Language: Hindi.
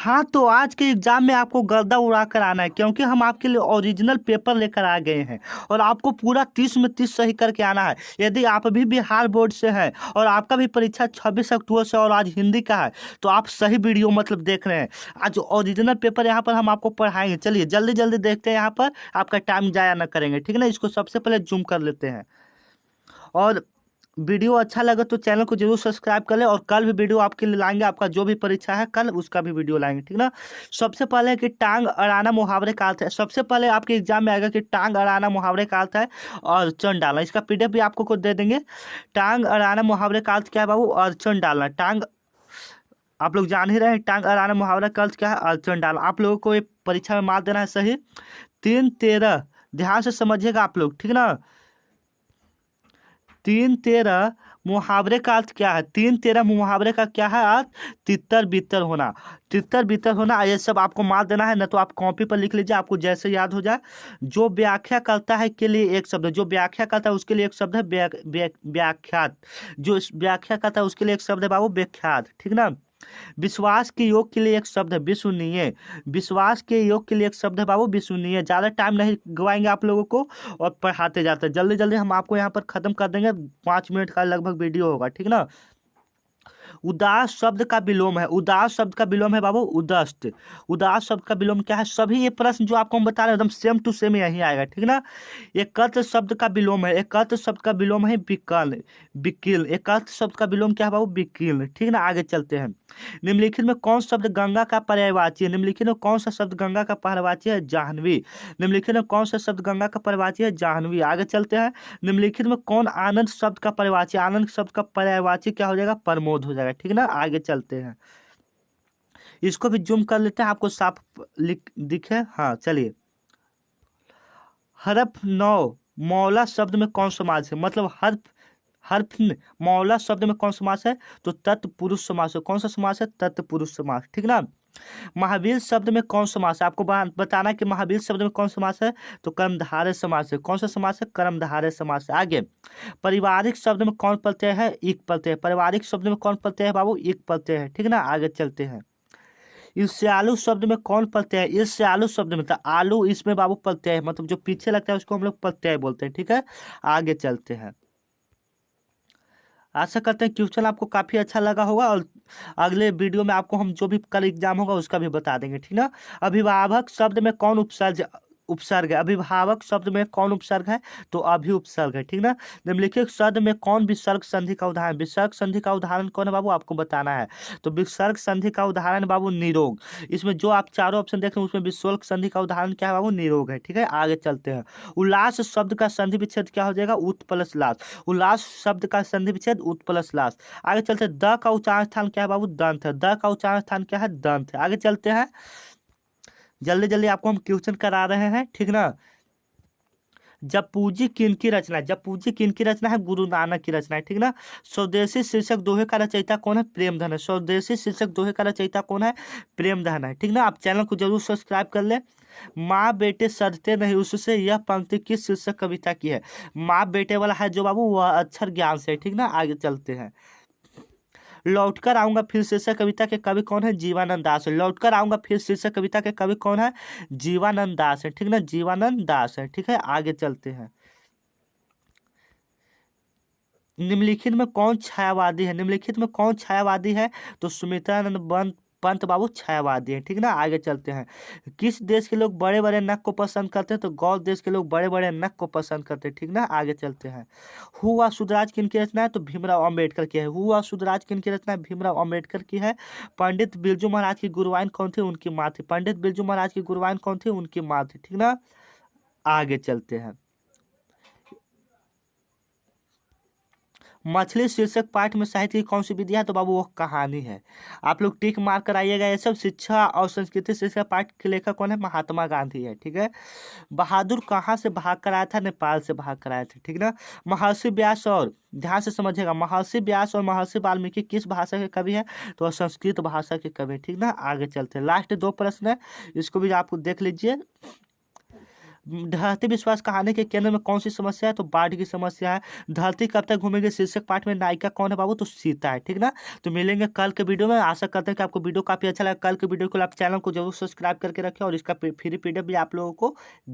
हाँ, तो आज के एग्जाम में आपको गर्दा उड़ा कर आना है, क्योंकि हम आपके लिए ओरिजिनल पेपर लेकर आ गए हैं और आपको पूरा 30 में 30 सही करके आना है। यदि आप भी बिहार बोर्ड से हैं और आपका भी परीक्षा 26 अक्टूबर से और आज हिंदी का है, तो आप सही वीडियो मतलब देख रहे हैं। आज ओरिजिनल पेपर यहाँ पर हम आपको पढ़ाएंगे। चलिए जल्दी जल्दी देखते हैं, यहाँ पर आपका टाइम जाया ना करेंगे, ठीक है ना। इसको सबसे पहले जूम कर लेते हैं और वीडियो अच्छा लगे तो चैनल को जरूर सब्सक्राइब कर ले। और कल भी वीडियो आपके लिए लाएंगे, आपका जो भी परीक्षा है कल उसका भी वीडियो लाएंगे, ठीक ना। सबसे पहले कि टांग अड़ाना मुहावरे का अर्थ है। सबसे पहले आपके एग्जाम में आएगा कि टांग अड़ाना मुहावरे का अर्थ है और चन डालना। इसका पीडीएफ भी आपको खुद दे देंगे। टांग अड़ाना मुहावरे का अर्थ क्या है बाबू? अड़चन डालना। टांग आप लोग जान ही रहे हैं, टांग अड़ाना मुहावरा का अर्थ क्या है? अड़चन डालना। आप लोगों को ये परीक्षा में मार्क देना है सही 3-13। ध्यान से समझिएगा आप लोग, ठीक ना। 3-13 मुहावरे का अर्थ क्या है? 3-13 मुहावरे का क्या है अर्थ? तितर बितर होना। तितर बितर होना, ये सब आपको मार देना है ना, तो आप कॉपी पर लिख लीजिए, आपको जैसे याद हो जाए। जो व्याख्या करता है के लिए एक शब्द है, जो व्याख्या करता है उसके लिए एक शब्द है व्याख्यात। जो व्याख्या करता है उसके लिए एक शब्द है बाबू व्याख्यात, ठीक ना। विश्वास के योग के लिए एक शब्द है विश्वसनीय। विश्वास के योग के लिए एक शब्द है बाबू विश्वसनीय। ज़्यादा टाइम नहीं गवाएंगे आप लोगों को और पढ़ाते जाते हैं। जल्दी जल्दी हम आपको यहाँ पर खत्म कर देंगे, 5 मिनट का लगभग वीडियो होगा, ठीक ना। उदास शब्द का विलोम है। उदास शब्द का विलोम है बाबू उदस्त। उदास शब्द का विलोम क्या है? सभी ये प्रश्न जो आपको हम बता रहे हैं एकदम सेम टू सेम यही आएगा, ठीक ना। एकत्र शब्द का विलोम है। एकत्र शब्द का विलोम है विकल विकिल। एकत्र शब्द का विलोम क्या है बाबू? विकिल, ठीक ना। आगे चलते हैं। निम्नलिखित में कौन शब्द गंगा का पर्यायवाची है? निम्नलिखित में कौन सा शब्द गंगा का पर्यायवाची है? जाह्नवी। निम्नलिखित में कौन सा शब्द गंगा का पर्यायवाची है? जाह्नवी। आगे चलते हैं। निम्नलिखित में कौन आनंद शब्द का पर्यायवाची? आनंद शब्द का पर्यायवाची क्या हो जाएगा? प्रमोद हो जाएगा, ठीक ना। आगे चलते हैं, इसको भी जूम कर लेते हैं, आपको साफ लिख दिखे। हाँ चलिए। हरफ नौ मौला शब्द में कौन समास है? मतलब हर्फ हर्फ मौला शब्द में कौन समास है? तो तत्पुरुष समास है। कौन सा समास है? तत्पुरुष समास, ठीक ना। महावीर शब्द में कौन समास है? आपको बताना है कि महावीर शब्द में कौन समास है? तो कर्मधारय समास है। कौन सा समास है? कर्मधारय समास है। आगे, पारिवारिक शब्द में कौन प्रत्यय है? इक प्रत्यय। पारिवारिक शब्द में कौन प्रत्यय है बाबू? इक प्रत्यय है, ठीक ना। आगे चलते हैं। ईर्ष्यालु शब्द में कौन प्रत्यय है? ईर्ष्यालु शब्द में तो आलू, इसमें बाबू प्रत्यय है, मतलब जो पीछे लगता है उसको हम लोग प्रत्यय बोलते हैं, ठीक है। आगे चलते हैं। आशा करते हैं क्वेश्चन आपको काफ़ी अच्छा लगा होगा और अगले वीडियो में आपको हम जो भी कल एग्जाम होगा उसका भी बता देंगे, ठीक ना। अभिभावक शब्द में कौन उपसर्ग है? अभिभावक शब्द में कौन उपसर्ग है? तो अभि उपसर्ग है, ठीक ना। निम्नलिखित शब्द में कौन विसर्ग संधि का उदाहरण? विसर्ग संधि का उदाहरण कौन है बाबू? आपको बताना है। तो विसर्ग संधि का उदाहरण बाबू निरोग। इसमें जो आप चारों ऑप्शन देख रहे हैं उसमें विसर्ग संधि का उदाहरण क्या है बाबू? निरोग है, ठीक है। आगे चलते हैं। उल्लास शब्द का संधि विच्छेद क्या हो जाएगा? उत प्लस लास। उल्लास शब्द का संधि विच्छेद उत प्लस लास। आगे चलते हैं। द का उच्चारण स्थान क्या है बाबू? दंत है। द का उच्चारण स्थान क्या है? दंत है। आगे चलते हैं। जल्दी जल्दी आपको हम क्वेश्चन करा रहे हैं, ठीक ना। जब पूजी किनकी रचना है? जब पूजी किनकी रचना है? गुरु नानक की रचना है, ठीक ना। स्वदेशी शीर्षक दोहे का रचयिता कौन है? प्रेमधन है। स्वदेशी शीर्षक दोहे का रचयिता कौन है? प्रेमधन है, ठीक ना। आप चैनल को जरूर सब्सक्राइब कर ले। माँ बेटे सधते नहीं उससे, यह पंक्ति किस शीर्षक कविता की है? माँ बेटे वाला है जो बाबू वह अक्षर ज्ञान से, ठीक ना। आगे चलते हैं। लौटकर आऊंगा फिर शीर्षक कविता के कवि कौन है? जीवानंद दास है। लौटकर आऊंगा फिर शीर्षक कविता के कवि कौन है? जीवानंद दास है, ठीक ना। जीवानंद दास है, ठीक है। आगे चलते हैं। निम्नलिखित में कौन छायावादी है? निम्नलिखित में कौन छायावादी है? तो सुमित्रानंद पंत बाबू छायावादी है, ठीक ना। आगे चलते हैं। किस देश के लोग बड़े बड़े नक को पसंद करते हैं? तो गौर देश के लोग बड़े बड़े नक को पसंद करते हैं, ठीक ना। आगे चलते हैं। हुआ सुधराज किनकी रचना है? तो भीमराव अम्बेडकर की है। हुआ सुधराज किनकी रचना है? भीमराव अम्बेडकर की है। पंडित बिरजू महाराज की गुरुवाइन कौन थी? उनकी माँ थी। पंडित बिरजू महाराज की गुरुवाइन कौन थी? उनकी माँ थी, ठीक ना। आगे चलते हैं। मछली शीर्षक पाठ में साहित्य की कौन सी विधि है? तो बाबू वो कहानी है। आप लोग टिक मार कर आइएगा। ये सब शिक्षा और संस्कृति शीर्षक पाठ के लेखक कौन है? महात्मा गांधी है, ठीक है। बहादुर कहाँ से भाग कर आया था? नेपाल से भाग कर आया था, ठीक ना। महर्षि व्यास और ध्यान से समझिएगा, महर्षि व्यास और महर्षि वाल्मीकि किस भाषा के कवि है? तो संस्कृत भाषा के कवि, ठीक ना। आगे चलते हैं। लास्ट 2 प्रश्न है, इसको भी आपको देख लीजिए। धरती विश्वास कहानी के केंद्र में कौन सी समस्या है? तो बाढ़ की समस्या है। धरती कब तक घूमेगी शीर्षक पाठ में नायिका कौन है बाबू? तो सीता है, ठीक ना। तो मिलेंगे कल के वीडियो में। आशा करते हैं कि आपको वीडियो काफी अच्छा लगा। कल के वीडियो को आप चैनल को जरूर सब्सक्राइब करके रखें और इसका फ्री पीडीएफ भी आप लोगों को